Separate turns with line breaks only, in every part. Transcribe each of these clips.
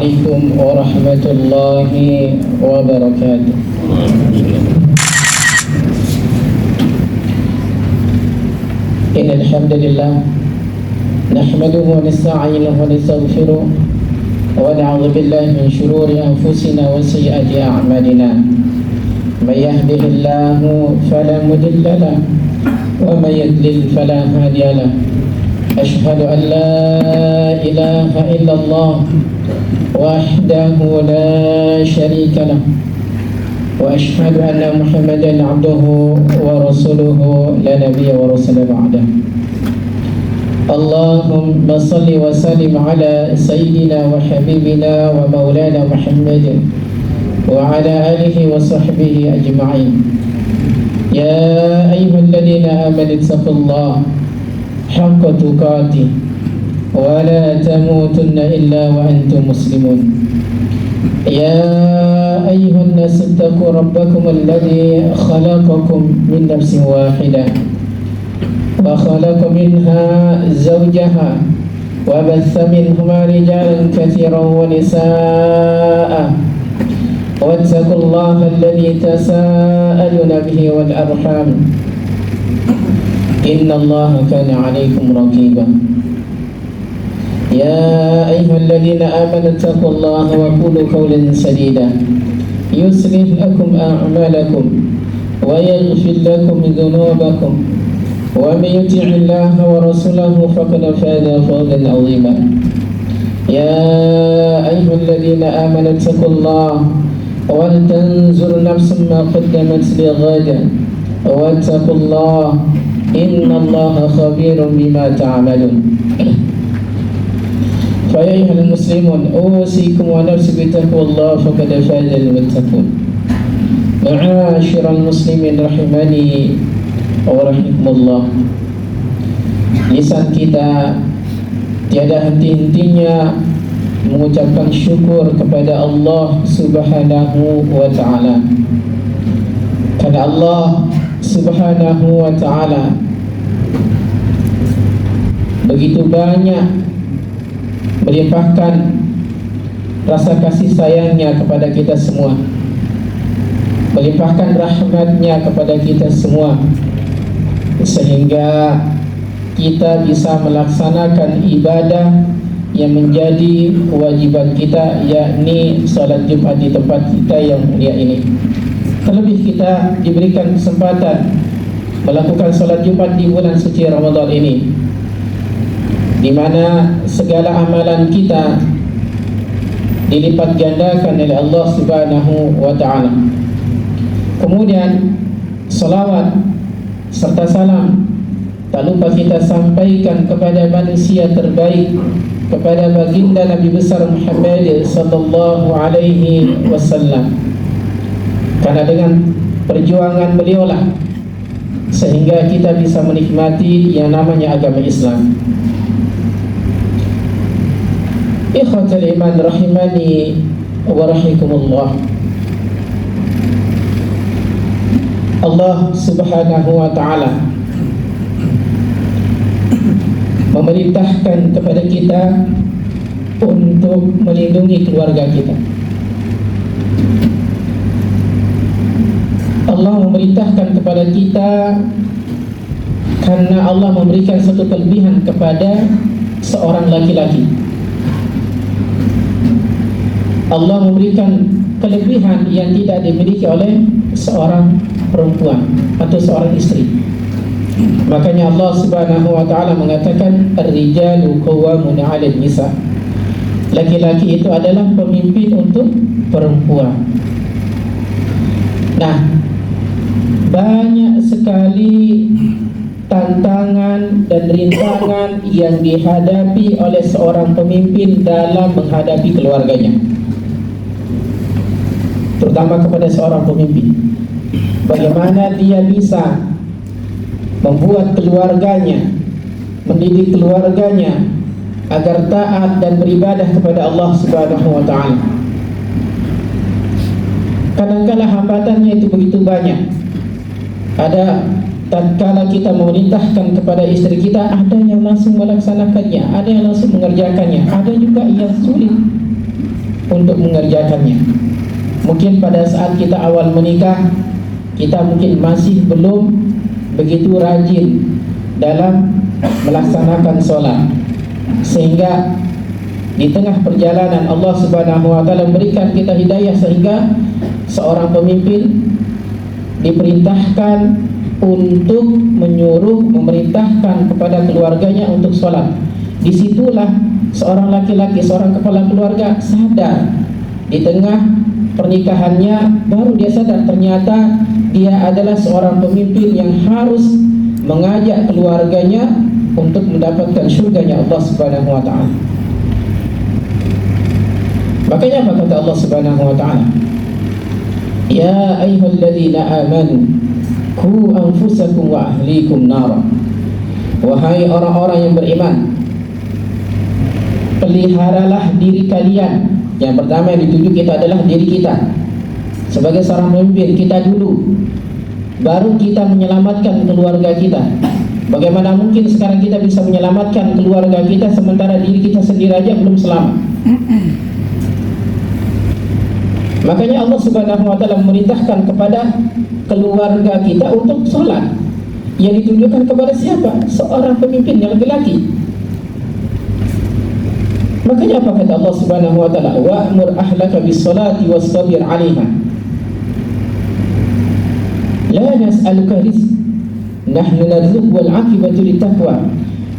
Assalamualaikum warahmatullahi wabarakatuh. Innal hamdalillah nahmaduhu wa nasta'inuhu wa nastaghfiruh wa na'udzu billahi min shururi anfusina wa sayyiati a'malina. May yahdihillahu fala mudilla lahu wa may yudlil fala hadiya lahu. Ashhadu an la ilaha illallah wahdahu la syarika lahu wa ashhadu anna Muhammadan abduhu wa rasuluhu la nabiyya wa rasula ba'dah. Allahumma salli wa sallim ala sayyidina wa habibina wa maulana Muhammad wa ala alihi wa sahbihi ajma'in. Ya ayyuhalladzina amanu taqullaha haqqa tuqatih wa la tamutunna illa wa antum muslimun. Ya ayyuhan nas ittaqu rabbakum alladhi khalaqakum min nafsin wahidah wa khalaqa minha zawjaha wa batha minhuma rijalan katsiran wa nisaa'a wattaqullaha alladhi tasaaluna bihi wal arham Inna Allah kana alaikum raqiba. Ya ayyuhalladzina amanu taqullaha wa qulu qawlan sadida yuslih lakum a'malakum wa yaghfir lakum dhunubakum wa may yuti'illaha wa rasulahu faqad faza fawzan 'azima. Ya ayyuhalladzina amanu taqullaha wal tanzur nafsun ma qaddamat lighadan wattaqullaha innallaha khabirun bima ta'malun. Fa ya ayyuhal muslimun usikum wa nafsi bi taqwallahi faqad fazal muttaqun. Ma'asyiral muslimin rahimani wa rahimakumullah. Lisan kita tiada henti-hentinya mengucapkan syukur kepada Allah Subhanahu wa ta'ala. Karena Allah Subhanahu wa ta'ala begitu banyak melimpahkan rasa kasih sayangnya kepada kita semua, melimpahkan rahmatnya kepada kita semua, sehingga kita bisa melaksanakan ibadah yang menjadi kewajiban kita, yakni salat Jumat di tempat kita yang mulia ini. Terlebih kita diberikan kesempatan melakukan salat Jumat di bulan suci Ramadan ini, di mana segala amalan kita dilipat gandakan oleh Allah Subhanahu wa ta'ala. Kemudian salawat serta salam tak lupa kita sampaikan kepada manusia terbaik, kepada baginda Nabi besar Muhammad sallallahu alaihi wasallam. Karena dengan perjuangan beliaulah sehingga kita bisa menikmati yang namanya agama Islam. Ikhwatul iman rahimani wa rahikumullah. Allah Subhanahu wa ta'ala memerintahkan kepada kita untuk melindungi keluarga kita. Allah memerintahkan kepada kita karena Allah memberikan satu kelebihan kepada seorang laki-laki. Allah memberikan kelebihan yang tidak dimiliki oleh seorang perempuan atau seorang istri. Makanya Allah Subhanahu wa ta'ala mengatakan ar-rijalu qawwamuna 'alan nisa. Laki-laki itu adalah pemimpin untuk perempuan. Nah, banyak sekali tantangan dan rintangan yang dihadapi oleh seorang pemimpin dalam menghadapi keluarganya, terutama kepada seorang pemimpin. Bagaimana dia bisa membuat keluarganya, mendidik keluarganya agar taat dan beribadah kepada Allah Subhanahu wa ta'ala. Kadang-kala hambatannya itu begitu banyak. Ada tatkala kita memerintahkan kepada istri kita, ada yang langsung melaksanakannya, ada yang langsung mengerjakannya, ada juga yang sulit. untuk mengerjakannya. Mungkin pada saat kita awal menikah, kita mungkin masih belum begitu rajin dalam melaksanakan sholat, sehingga di tengah perjalanan Allah Subhanahu wa taala memberikan kita hidayah sehingga seorang pemimpin diperintahkan untuk menyuruh, memerintahkan kepada keluarganya untuk sholat. Disitulah seorang laki-laki, seorang kepala keluarga sadar di tengah pernikahannya, baru dia sadar ternyata dia adalah seorang pemimpin yang harus mengajak keluarganya untuk mendapatkan syurganya Allah Subhanahu wa taala. Makanya apa kata Allah Subhanahu wa taala? Ya ayyuhalladzina amanu qu anfusakum wa ahlikum nar. Wahai orang-orang yang beriman, peliharalah diri kalian. Yang pertama yang dituju kita adalah diri kita. Sebagai seorang pemimpin, kita dulu, baru kita menyelamatkan keluarga kita. Bagaimana mungkin sekarang kita bisa menyelamatkan keluarga kita sementara diri kita sendiri aja belum selamat? Makanya Allah Subhanahu wa taala memerintahkan kepada keluarga kita untuk sholat. Yang ditunjukkan kepada siapa? Seorang pemimpin yang laki-laki. Makanya apa kata Allah Subhanahu wa taala? Wa'mur ahlaka bis-sholati wastabir 'alaiha. La nas'aluka rizq, nahnu narzuq wal 'aqibatu littaqwa.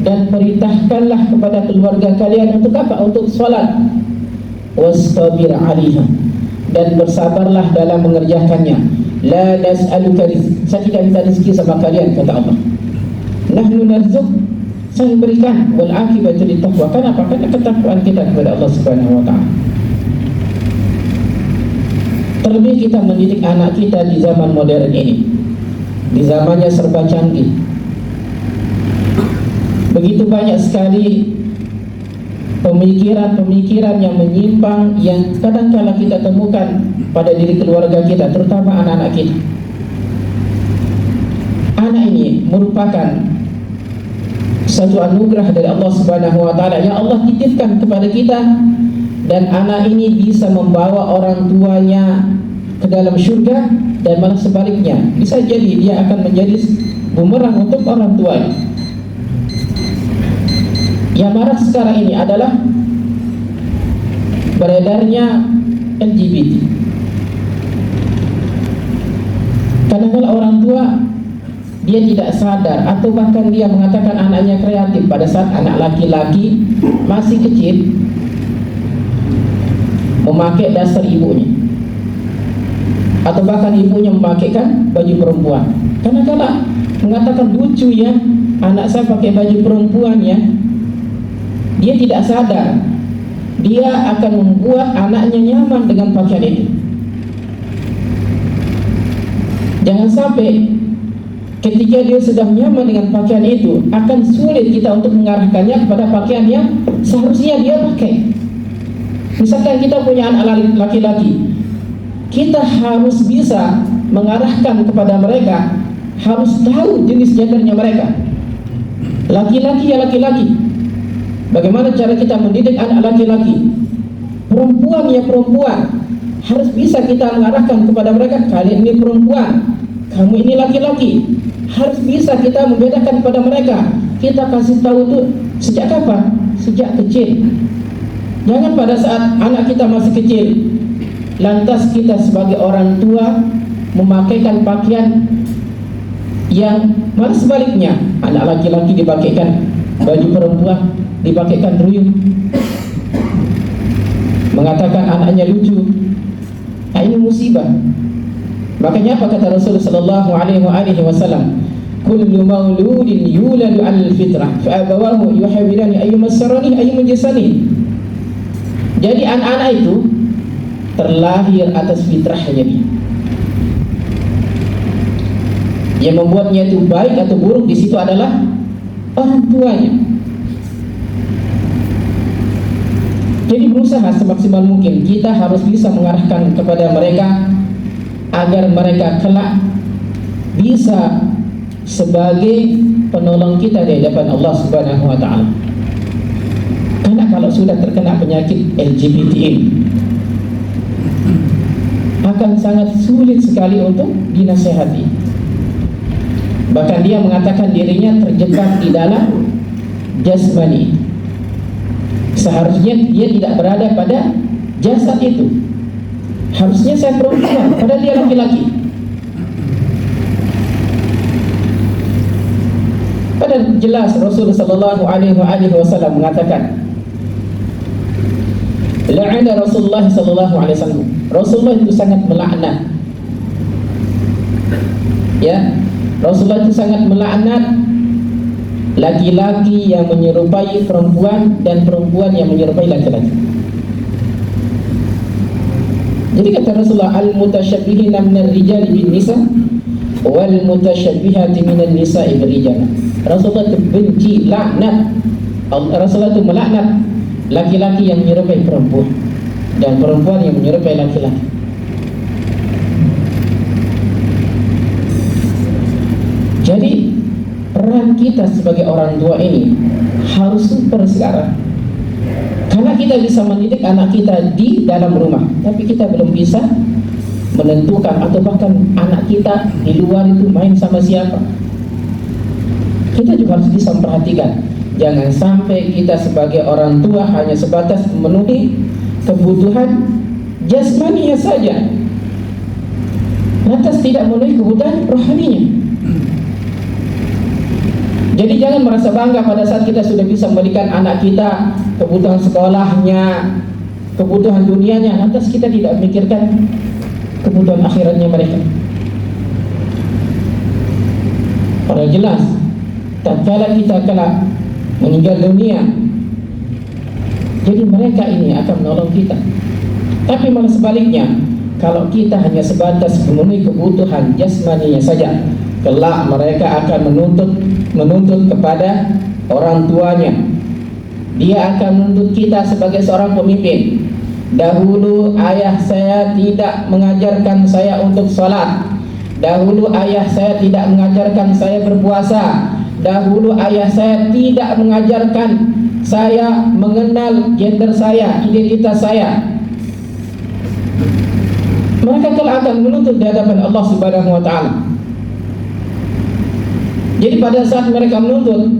Dan perintahkanlah kepada keluarga kalian untuk apa? Untuk sholat. Wastabir 'alaiha. Dan bersabarlah dalam mengerjakannya. La nas'aluka rizq. Saya tidak minta rezeki sama kalian, kata Allah. Nahnu narzuq, saya berikan, wal aqibatu littaqwa. Kenapa? Karena ketakwaan kita kepada Allah Subhanahu wa taala. Terlebih kita mendidik anak kita di zaman modern ini, di zamannya serba canggih. Begitu banyak sekali pemikiran-pemikiran yang menyimpang yang kadang-kala kita temukan pada diri keluarga kita, terutama anak-anak kita. Anak ini merupakan satu anugerah dari Allah Subhanahu wa taala yang Allah titipkan kepada kita, dan anak ini bisa membawa orang tuanya ke dalam surga, dan malah sebaliknya, bisa jadi dia akan menjadi bumerang untuk orang tuanya. Yang marak sekarang ini adalah beredarnya LGBT. Kadang-kadang orang tua dia tidak sadar, atau bahkan dia mengatakan anaknya kreatif pada saat anak laki-laki masih kecil memakai dasar ibunya, atau bahkan ibunya memakaikan baju perempuan. Kadang-kadang mengatakan lucu ya, anak saya pakai baju perempuan ya. Dia tidak sadar dia akan membuat anaknya nyaman dengan pakaian itu. Jangan sampai ketika dia sudah nyaman dengan pakaian itu, akan sulit kita untuk mengarahkannya kepada pakaian yang seharusnya dia pakai. Misalkan kita punya anak laki-laki, kita harus bisa mengarahkan kepada mereka, harus tahu jenis gendernya mereka. Laki-laki ya laki-laki. Bagaimana cara kita mendidik anak laki-laki? Perempuan ya perempuan. Harus bisa kita mengarahkan kepada mereka, kalian ini perempuan, kamu ini laki-laki. Harus bisa kita membedakan kepada mereka. Kita kasih tahu itu sejak kapan? Sejak kecil. Jangan pada saat anak kita masih kecil, lantas kita sebagai orang tua memakaikan pakaian yang malah sebaliknya. Anak laki-laki dipakaikan baju perempuan, dipakaikan ruyung, mengatakan anaknya lucu. Nah, ini musibah. Makanya apa kata Rasulullah sallallahu alaihi wasallam? Kullu mauludin yuladu 'alal fitrah fa abawahu yuhawwilani ayyumassarani ayyumajsani. Jadi anak-anak itu terlahir atas fitrahnya dia. Yang membuatnya itu baik atau buruk di situ adalah orang tuanya. Jadi berusaha semaksimal mungkin kita harus bisa mengarahkan kepada mereka agar mereka kelak bisa sebagai penolong kita di hadapan Allah Subhanahu wa taala. Karena kalau sudah terkena penyakit LGBT ini, akan sangat sulit sekali untuk dinasihati. Bahkan dia mengatakan dirinya terjebak di dalam jasmani. Seharusnya dia tidak berada pada jasad itu. Harusnya saya perempuan, padahal dia laki-laki. Padahal jelas Rasulullah sallallahu alaihi wasallam mengatakan, la'ana Rasulullah sallallahu alaihi wasallam. Rasulullah itu sangat melaknat. Ya, Rasulullah itu sangat melaknat laki-laki yang menyerupai perempuan dan perempuan yang menyerupai laki-laki. Jadi kata Rasulullah, al-mutasyabbihina minar rijali bin nisa wal mutasyabbihati minan nisa'i bir rijal. Rasulullah itu benci, laknat. Rasulullah itu melaknat laki-laki yang menyerupai perempuan dan perempuan yang menyerupai laki-laki. Jadi peran kita sebagai orang tua ini harus super sekarang. Karena kita bisa mendidik anak kita di dalam rumah, tapi kita belum bisa menentukan atau bahkan anak kita di luar itu main sama siapa. Kita juga harus bisa memperhatikan. Jangan sampai kita sebagai orang tua hanya sebatas memenuhi kebutuhan jasmaninya saja, lantas tidak memenuhi kebutuhan rohaninya. Jadi jangan merasa bangga pada saat kita sudah bisa memberikan anak kita kebutuhan sekolahnya, kebutuhan dunianya, lantas kita tidak memikirkan kebutuhan akhiratnya mereka. Padahal jelas, tatkala kita kelak meninggal dunia, jadi mereka ini akan menolong kita. Tapi malah sebaliknya, kalau kita hanya sebatas memenuhi kebutuhan jasmaninya saja, kelak mereka akan menuntut kepada orang tuanya. Dia akan menuntut kita sebagai seorang pemimpin. Dahulu ayah saya tidak mengajarkan saya untuk sholat. Dahulu ayah saya tidak mengajarkan saya berpuasa. Dahulu ayah saya tidak mengajarkan saya mengenal gender saya, identitas saya. Mereka kelak akan menuntut di hadapan Allah Subhanahu wa taala. Jadi pada saat mereka menuntut,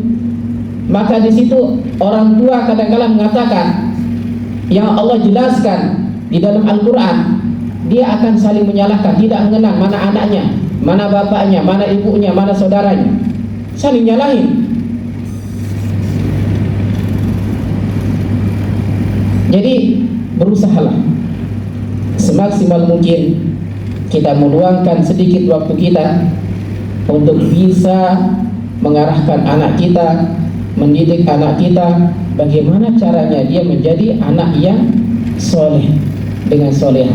maka di situ orang tua kadang-kadang mengatakan yang Allah jelaskan di dalam Al-Quran, dia akan saling menyalahkan, tidak mengenal mana anaknya, mana bapaknya, mana ibunya, mana saudaranya, saling nyalahin. Jadi berusahalah semaksimal mungkin kita meluangkan sedikit waktu kita untuk bisa mengarahkan anak kita, mendidik anak kita, bagaimana caranya dia menjadi anak yang soleh dengan soleha,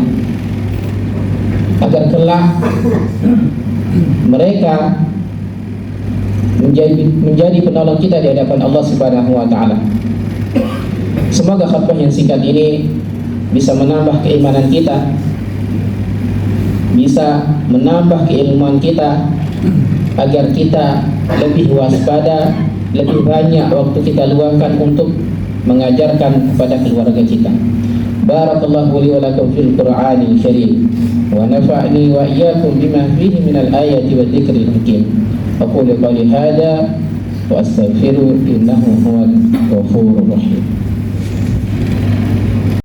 agar kelak mereka menjadi penolong kita di hadapan Allah Subhanahu wa taala. Semoga khutbah yang singkat ini bisa menambah keimanan kita, bisa menambah keilmuan kita, agar kita lebih waspada, lebih banyak waktu kita luangkan untuk mengajarkan kepada keluarga kita. Barakallahu li wa lakum fil Qur'anil Karim wa nafa'ni wa iyyakum bima fihi minal ayati wa dzikril hakim. Aqulu qawli hadza wa astaghfiru innahu huwal ghafurur rahim.